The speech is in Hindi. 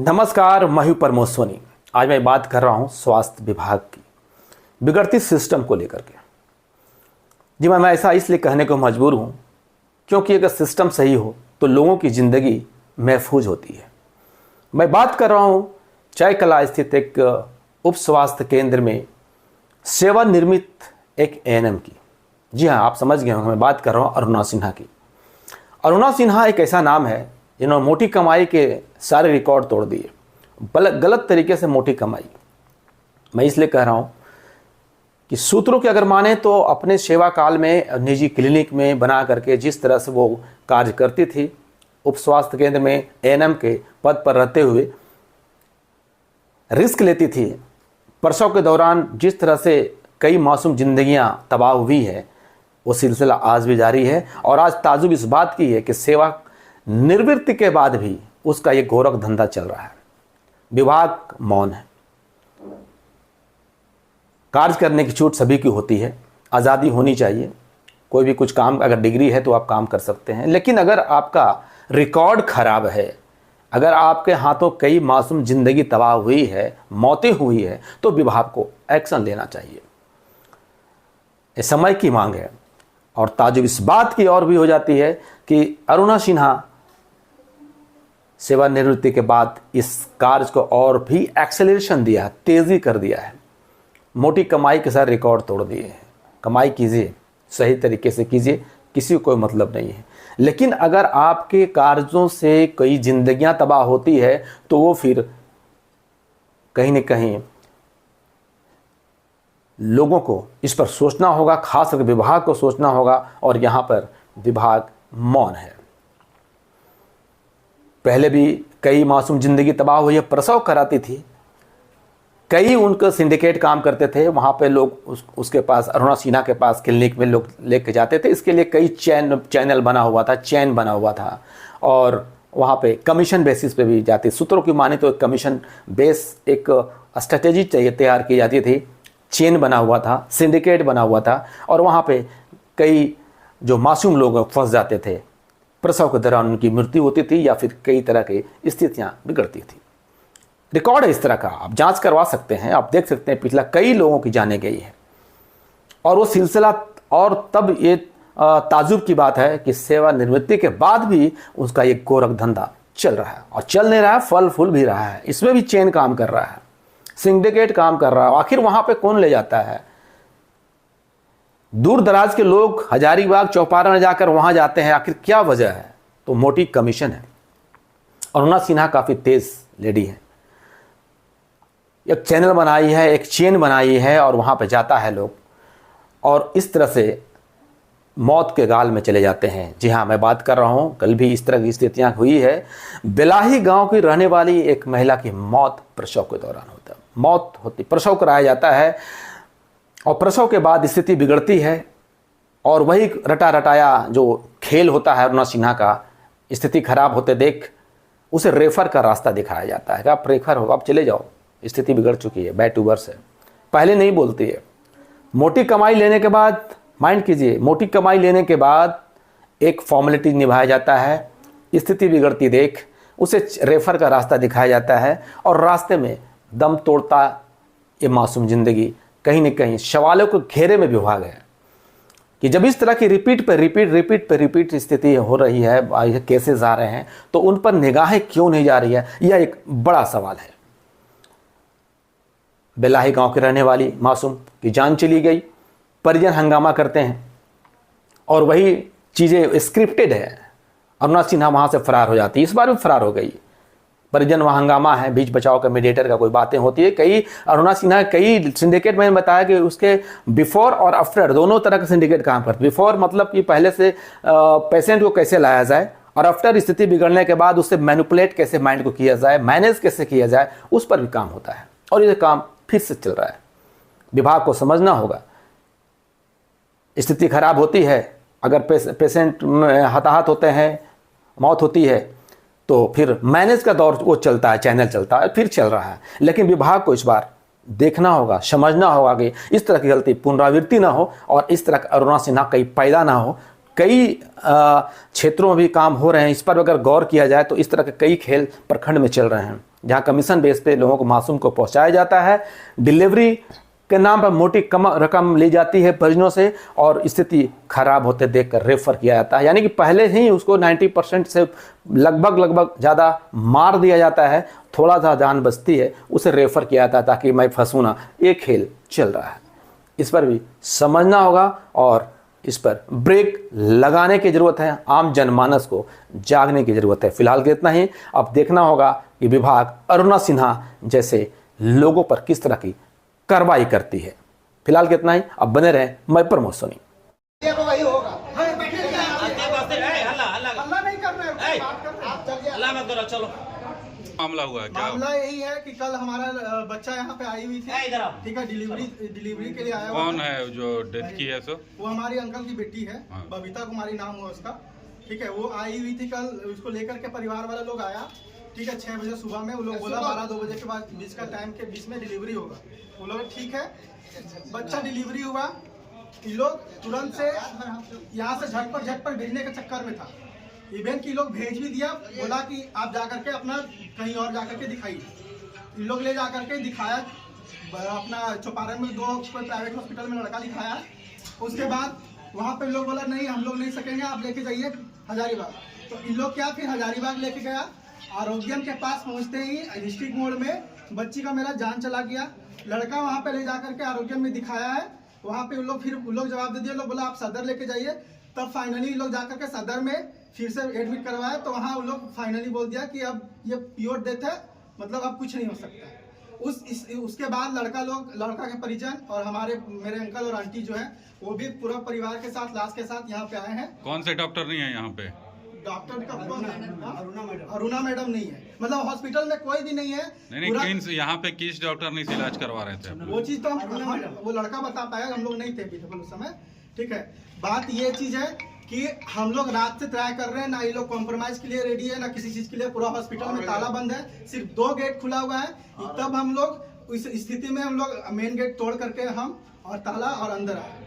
नमस्कार, मैं हूं प्रमोद सोनी। आज मैं बात कर रहा हूं स्वास्थ्य विभाग की बिगड़ती सिस्टम को लेकर के। जी मैं ऐसा इसलिए कहने को मजबूर हूं क्योंकि अगर सिस्टम सही हो तो लोगों की ज़िंदगी महफूज होती है। मैं बात कर रहा हूं चाय कला स्थित एक उप स्वास्थ्य केंद्र में सेवानिवृत्त एक एएनएम की। जी हाँ, आप समझ गए होंगे, मैं बात कर रहा हूँ अरुणा सिन्हा की। अरुणा सिन्हा एक ऐसा नाम है जिन्होंने मोटी कमाई के सारे रिकॉर्ड तोड़ दिए, गलत तरीके से मोटी कमाई। मैं इसलिए कह रहा हूँ कि सूत्रों के अगर माने तो अपने सेवा काल में निजी क्लिनिक में बना करके जिस तरह से वो कार्य करती थी, उप स्वास्थ्य केंद्र में एएनएम के पद पर रहते हुए रिस्क लेती थी। प्रसव के दौरान जिस तरह से कई मासूम जिंदगियां तबाह हुई है, वो सिलसिला आज भी जारी है। और आज ताजुब इस बात की है कि सेवा निवृत्ति के बाद भी उसका ये गोरख धंधा चल रहा है। विभाग मौन है। कार्य करने की छूट सभी की होती है, आज़ादी होनी चाहिए। कोई भी कुछ काम, अगर डिग्री है तो आप काम कर सकते हैं, लेकिन अगर आपका रिकॉर्ड खराब है, अगर आपके हाथों कई मासूम जिंदगी तबाह हुई है, मौतें हुई है, तो विभाग को एक्शन लेना चाहिए। ये समय की मांग है। और ताजुब इस बात की और भी हो जाती है कि अरुणा सिन्हा सेवानिवृत्ति के बाद इस कार्य को और भी एक्सेलरेशन दिया, तेज़ी कर दिया है। मोटी कमाई के साथ रिकॉर्ड तोड़ दिए हैं। कमाई कीजिए, सही तरीके से कीजिए, किसी को कोई मतलब नहीं है। लेकिन अगर आपके कार्यों से कई जिंदगियां तबाह होती है तो वो फिर कहीं न कहीं लोगों को इस पर सोचना होगा, खासकर विभाग को सोचना होगा। और यहाँ पर विभाग मौन है। पहले भी कई मासूम जिंदगी तबाह हुई है, प्रसव कराती थी, कई उनका सिंडिकेट काम करते थे। वहाँ पे लोग उसके पास, अरुणा सिन्हा के पास क्लिनिक में लोग लेके जाते थे। इसके लिए कई चैनल बना हुआ था, चैन बना हुआ था। और वहाँ पे कमीशन बेसिस पे भी जाती। सूत्रों की माने तो एक कमीशन बेस एक स्ट्रेटेजी चाहिए तैयार की जाती थी। चेन बना हुआ था, सिंडिकेट बना हुआ था। और वहाँ पे कई जो मासूम लोग फंस जाते थे, प्रसव के दौरान उनकी मृत्यु होती थी या फिर कई तरह की स्थितियां बिगड़ती थी। रिकॉर्ड है इस तरह का, आप जांच करवा सकते हैं, आप देख सकते हैं पिछला कई लोगों की जाने गई है। और वो सिलसिला, और तब ये ताजुब की बात है कि सेवानिवृत्ति के बाद भी उसका ये गोरख धंधा चल रहा है। और चल नहीं रहा है, फल फूल भी रहा है। इसमें भी चेन काम कर रहा है, सिंडिकेट काम कर रहा है। आखिर वहां पे कौन ले जाता है? दूर दराज के लोग हजारीबाग चौपारण जाकर वहां जाते हैं। आखिर क्या वजह है? तो मोटी कमीशन है। अरुणा सिन्हा काफी तेज लेडी है। एक चैनल बनाई है, एक चेन बनाई है, और वहां पे जाता है लोग, और इस तरह से मौत के गाल में चले जाते हैं। जी हाँ, मैं बात कर रहा हूं, कल भी इस तरह की स्थितियां हुई है। बेलाही गांव की रहने वाली एक महिला की मौत प्रसव के दौरान होता है। मौत होती, प्रसव कराया जाता है, और प्रसव के बाद स्थिति बिगड़ती है। और वही रटा रटाया जो खेल होता है अरुणा सिन्हा का, स्थिति खराब होते देख उसे रेफर का रास्ता दिखाया जाता है कि आप रेफर हो, आप चले जाओ, स्थिति बिगड़ चुकी है, बैड टू वर्स है। पहले नहीं बोलती है। मोटी कमाई लेने के बाद, माइंड कीजिए, मोटी कमाई लेने के बाद एक फॉर्मेलिटी निभाया जाता है। स्थिति बिगड़ती देख उसे रेफर का रास्ता दिखाया जाता है, और रास्ते में दम तोड़ता ये मासूम जिंदगी कहीं न कहीं सवालों के घेरे में विभाग है कि जब इस तरह की रिपीट स्थिति हो रही है, केसेस आ रहे हैं, तो उन पर निगाहें क्यों नहीं जा रही है? यह एक बड़ा सवाल है। बेलाही गांव के रहने वाली मासूम की जान चली गई, परिजन हंगामा करते हैं, और वही चीज़ें स्क्रिप्टेड है। अरुणा सिन्हा वहाँ से फरार हो जाती है। इस बार भी फरार हो गई। परिजन वहाँ हंगामा है, बीच बचाव का मीडिएटर का कोई बातें होती है। कई अरुणा सिन्हा कई सिंडिकेट, मैंने बताया कि उसके बिफोर और आफ्टर दोनों तरह के सिंडिकेट काम करते। बिफोर मतलब कि पहले से पेशेंट को कैसे लाया जाए, और आफ्टर स्थिति बिगड़ने के बाद उससे मैनिपुलेट कैसे माइंड को किया जाए, मैनेज कैसे किया जाए, उस पर भी काम होता है। और ये काम फिर से चल रहा है। विभाग को समझना होगा, स्थिति खराब होती है, अगर पेशेंट हताहत होते हैं, मौत होती है, तो फिर मैनेज का दौर वो चलता है, चैनल चलता है, फिर चल रहा है। लेकिन विभाग को इस बार देखना होगा, समझना होगा कि इस तरह की गलती पुनरावृत्ति ना हो, और इस तरह अरुणा सिन्हा कहीं पैदा ना हो। कई क्षेत्रों में भी काम हो रहे हैं, इस पर अगर गौर किया जाए तो इस तरह के कई खेल प्रखंड में चल रहे हैं। जहां कमीशन बेस पे लोगों को मासूम को पहुंचाया जाता है। डिलीवरी के नाम पर मोटी रकम ली जाती है परिजनों से और स्थिति खराब होते देखकर रेफर किया जाता है, यानी कि पहले ही उसको 90% से लगभग ज़्यादा मार दिया जाता है, थोड़ा सा जान बचती है उसे रेफर किया जाता है ताकि मैं फंसूँ ना। ये खेल चल रहा है, इस पर भी समझना होगा और इस पर ब्रेक लगाने की ज़रूरत है। आम जनमानस को जागने की ज़रूरत है। फिलहाल के इतना ही। अब देखना होगा कि विभाग अरुणा सिन्हा जैसे लोगों पर किस तरह की कार्रवाई करती है। फिलहाल के इतना ही। अब बने रहें मैं प्रमोद सोनी। वही होगा। मामला हुआ है क्या? मामला यही है कि कल हमारा बच्चा यहाँ पे आई हुई थी, ठीक है, डिलीवरी के लिए आया हुआ। कौन है जो डेथ की है? सो वो हमारी अंकल की बेटी है, बबीता कुमारी नाम हुआ उसका, ठीक है। वो आई हुई थी कल, उसको लेकर के परिवार वाला लोग आया, ठीक है। 6 बजे सुबह में वो लोग बोला 12-2 बजे के बाद बीच का टाइम के बीच में डिलीवरी होगा। वो लोग ठीक है, बच्चा डिलीवरी हुआ। ये लोग तुरंत से यहाँ से झटपट भेजने के चक्कर में था। इवन कि लोग भेज भी दिया, बोला कि आप जा करके अपना कहीं और जा करके दिखाइए। इन लोग ले जा करके दिखाया अपना चौपारण में, 2 प्राइवेट हॉस्पिटल में लड़का दिखाया। उसके बाद वहाँ पे लोग बोला नहीं हम लोग नहीं सकेंगे, आप लेके जाइए हजारीबाग। तो इन लोग क्या फिर हजारीबाग लेके गया। आरोग्यम के पास पहुँचते ही डिस्ट्रिक्ट मोड में बच्ची का मेरा जान चला गया। लड़का वहाँ पे ले जा करके आरोग्यम में दिखाया है। वहाँ पे उन लोग जवाब दे दिए, लोग बोला आप सदर लेके जाइए। तब फाइनली लोग जा करके सदर में फिर से एडमिट करवाया। तो वहाँ उन लोग फाइनली बोल दिया कि अब ये प्योर डेथ है, मतलब अब कुछ नहीं हो सकता। उसके बाद लड़का के परिजन और मेरे अंकल और आंटी जो है वो भी पूरा परिवार के साथ लाश के साथ यहाँ पे आए हैं। कौन से डॉक्टर नहीं है यहाँ पे? डॉक्टर का अरुणा मैडम नहीं है, मतलब हॉस्पिटल में कोई भी नहीं है। नहीं, यहाँ पे किस डॉक्टर ने इलाज करवा रहे थे? वो चीज तो वो लड़का बता पाएगा, हम लोग नहीं थे उस समय, ठीक है। बात ये चीज है कि हम लोग रात से ट्राई कर रहे हैं, ना ये लोग कॉम्प्रोमाइज के लिए रेडी है ना किसी चीज के लिए। पूरा हॉस्पिटल में ताला बंद है, सिर्फ 2 गेट खुला हुआ है। तब हम लोग इस स्थिति में हम लोग मेन गेट तोड़ करके हम और ताला और अंदर आए।